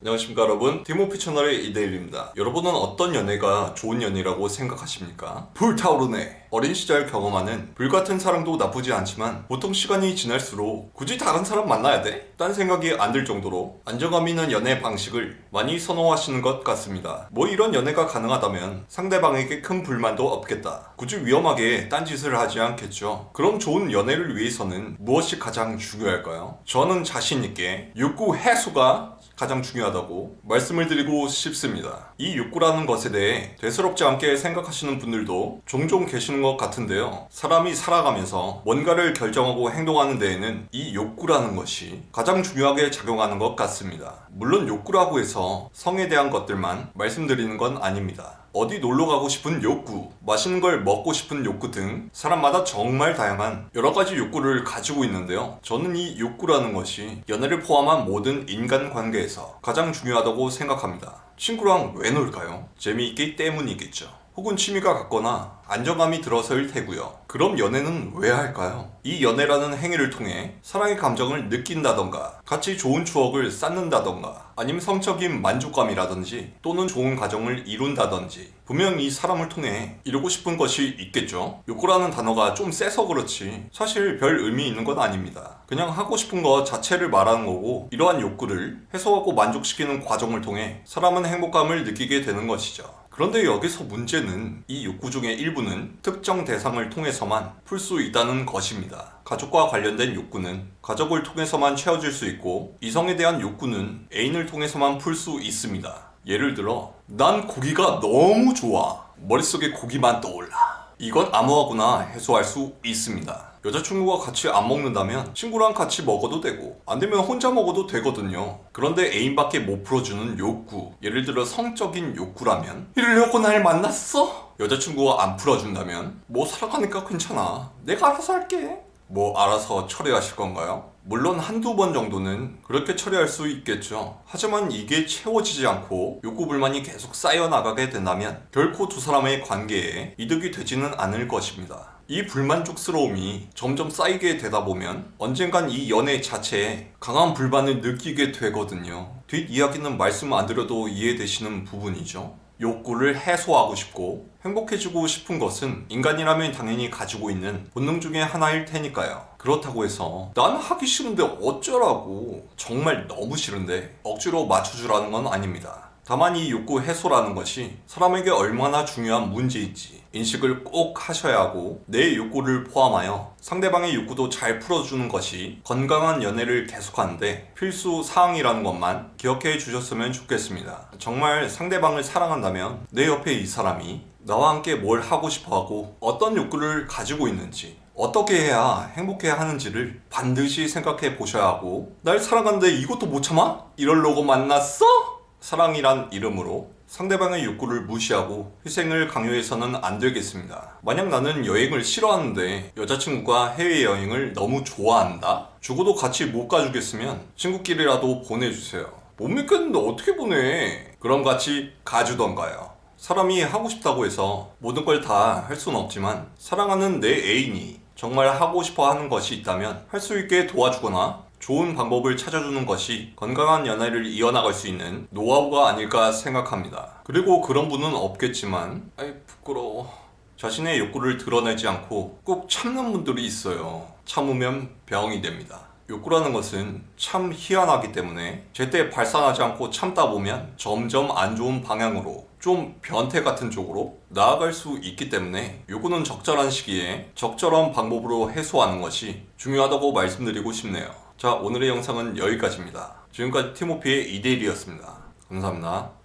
안녕하십니까 여러분, 티모피 채널의 이데일입니다. 여러분은 어떤 연애가 좋은 연애라고 생각하십니까? 불타오르네. 어린 시절 경험하는 불같은 사랑도 나쁘지 않지만 보통 시간이 지날수록 굳이 다른 사람 만나야 돼? 딴 생각이 안 들 정도로 안정감 있는 연애 방식을 많이 선호하시는 것 같습니다. 뭐 이런 연애가 가능하다면 상대방에게 큰 불만도 없겠다. 굳이 위험하게 딴짓을 하지 않겠죠. 그럼 좋은 연애를 위해서는 무엇이 가장 중요할까요? 저는 자신있게 욕구 해소가 가장 중요하다고 말씀을 드리고 싶습니다. 이 욕구라는 것에 대해 대수롭지 않게 생각하시는 분들도 종종 계시는 것 같은데요. 사람이 살아가면서 뭔가를 결정하고 행동하는 데에는 이 욕구라는 것이 가장 중요하게 작용하는 것 같습니다. 물론 욕구라고 해서 성에 대한 것들만 말씀드리는 건 아닙니다. 어디 놀러 가고 싶은 욕구, 맛있는 걸 먹고 싶은 욕구 등 사람마다 정말 다양한 여러 가지 욕구를 가지고 있는데요. 저는 이 욕구라는 것이 연애를 포함한 모든 인간관계에서 가장 중요하다고 생각합니다. 친구랑 왜 놀까요? 재미있기 때문이겠죠. 혹은 취미가 같거나 안정감이 들어서일 테고요. 그럼 연애는 왜 할까요? 이 연애라는 행위를 통해 사랑의 감정을 느낀다던가 같이 좋은 추억을 쌓는다던가 아니면 성적인 만족감이라든지 또는 좋은 가정을 이룬다든지 분명 이 사람을 통해 이루고 싶은 것이 있겠죠. 욕구라는 단어가 좀 세서 그렇지 사실 별 의미 있는 건 아닙니다. 그냥 하고 싶은 것 자체를 말하는 거고 이러한 욕구를 해소하고 만족시키는 과정을 통해 사람은 행복감을 느끼게 되는 것이죠. 그런데 여기서 문제는 이 욕구 중에 일부는 특정 대상을 통해서만 풀 수 있다는 것입니다. 가족과 관련된 욕구는 가족을 통해서만 채워질 수 있고 이성에 대한 욕구는 애인을 통해서만 풀 수 있습니다. 예를 들어 난 고기가 너무 좋아. 머릿속에 고기만 떠올라. 이건 아무하고나 해소할 수 있습니다. 여자친구가 같이 안 먹는다면 친구랑 같이 먹어도 되고 안 되면 혼자 먹어도 되거든요. 그런데 애인밖에 못 풀어주는 욕구, 예를 들어 성적인 욕구라면 이러려고 날 만났어? 여자친구가 안 풀어준다면 뭐 살아가니까 괜찮아. 내가 알아서 할게. 뭐 알아서 처리하실 건가요? 물론 한두 번 정도는 그렇게 처리할 수 있겠죠. 하지만 이게 채워지지 않고 욕구 불만이 계속 쌓여나가게 된다면 결코 두 사람의 관계에 이득이 되지는 않을 것입니다. 이 불만족스러움이 점점 쌓이게 되다 보면 언젠간 이 연애 자체에 강한 불만을 느끼게 되거든요. 뒷이야기는 말씀 안 드려도 이해되시는 부분이죠. 욕구를 해소하고 싶고 행복해지고 싶은 것은 인간이라면 당연히 가지고 있는 본능 중에 하나일 테니까요. 그렇다고 해서 난 하기 싫은데 어쩌라고 정말 너무 싫은데 억지로 맞춰주라는 건 아닙니다. 다만 이 욕구 해소라는 것이 사람에게 얼마나 중요한 문제인지 인식을 꼭 하셔야 하고 내 욕구를 포함하여 상대방의 욕구도 잘 풀어주는 것이 건강한 연애를 계속하는데 필수 사항이라는 것만 기억해 주셨으면 좋겠습니다. 정말 상대방을 사랑한다면 내 옆에 이 사람이 나와 함께 뭘 하고 싶어 하고 어떤 욕구를 가지고 있는지 어떻게 해야 행복해 하는지를 반드시 생각해 보셔야 하고 날 사랑하는데 이것도 못 참아? 이러려고 만났어? 사랑이란 이름으로 상대방의 욕구를 무시하고 희생을 강요해서는 안 되겠습니다. 만약 나는 여행을 싫어하는데 여자친구가 해외여행을 너무 좋아한다? 죽어도 같이 못 가주겠으면 친구끼리라도 보내주세요. 못 믿겠는데 어떻게 보내? 그럼 같이 가주던가요. 사람이 하고 싶다고 해서 모든 걸 다 할 수는 없지만 사랑하는 내 애인이 정말 하고 싶어 하는 것이 있다면 할 수 있게 도와주거나 좋은 방법을 찾아주는 것이 건강한 연애를 이어나갈 수 있는 노하우가 아닐까 생각합니다. 그리고 그런 분은 없겠지만 아이 부끄러워. 자신의 욕구를 드러내지 않고 꼭 참는 분들이 있어요. 참으면 병이 됩니다. 욕구라는 것은 참 희한하기 때문에 제때 발산하지 않고 참다 보면 점점 안 좋은 방향으로 좀 변태 같은 쪽으로 나아갈 수 있기 때문에 욕구는 적절한 시기에 적절한 방법으로 해소하는 것이 중요하다고 말씀드리고 싶네요. 자, 오늘의 영상은 여기까지입니다. 지금까지 티모피의 이데일이었습니다. 감사합니다.